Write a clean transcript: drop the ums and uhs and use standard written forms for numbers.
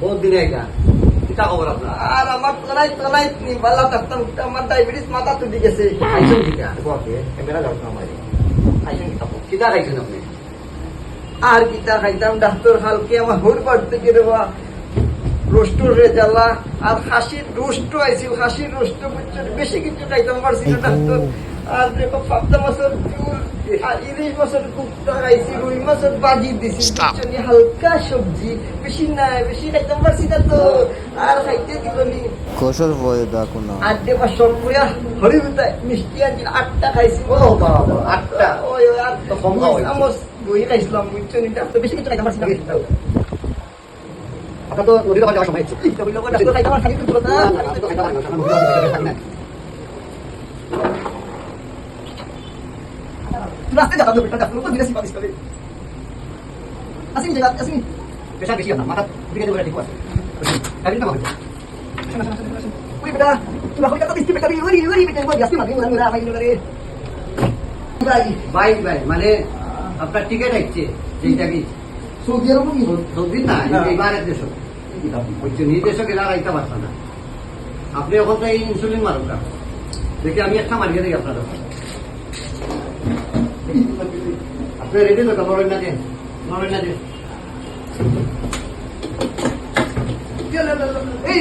বহুত দিনে এটা কিতা খবর আপনার? আর আমার তলাই নি বালা থাকতাম আমার ডায়াবেটিস মাথা তুলি গেছে খাইছেন কিতা? ওকে ক্যামেরা যাও না মারি খাইছেন কি তাপো কিতা খাইছেন আপনি? আর কিতা খাইতাম ডাক্তার হালকে আমার হুর পাড়তে গেলে রোস্টর রে জ্বালা আর হাসির রোস্ট আইছিল হাসির রোস্ট বুঝছো বেশি কিছু খাইতাম পারছি না ডাক্তার আর দেখো পাবদা মাছের চুল আর ইলিশ মাছের কুপ্তা খাইছি রুই মাছের বাজি দিছি বুঝছো নি হালকা সবজি বেশি না বেশি খাইতাম পারছি না তো আর খাইতে দিল নি কৌশল বয়ে দেখো না আর দেবা সব পুরা হরিবিতায় মিষ্টি আর আটটা খাইছি ও বাবা, আটটা? ওই আর তো কম খাওয়া হয়েছে। আমার দই খাইছিলাম বুঝছো নি ডাক্তার বেশি কিছু খাইতাম পারছি না আপনার তো নদীর ওখানে যাওয়ার সময় হচ্ছে। ডাক্তার খাইতাম আর খালি তুলো না রাস্তায় যাতাম তো বেটা ডাক্তার তো বিদেশি পাকিস্তানে আসিনি জায়গা আসিনি প্রেশার বেশি আপনার, মাথা দিকে যে ঠিক আছে। গাড়িটা ভালো। ওই বেটা তুই এখন কথা দিতে বেটা ওই বেটা ওই আসি মাগি ওরা আমাই রে ভাই ভাই ভাই মানে আপনার টিকিট আসছে যেটা কি সৌদি আরব কি সৌদি না এইবারের দেশ হচ্ছে নিজ দেশে গেলে আর আইতে পারছে না। আপনি এখন তো এই ইনসুলিন মারুন না দেখি আমি একটা মারিয়ে দিই আপনার আপনি রেডি তো নরেন না দেন নরেন না দেন এই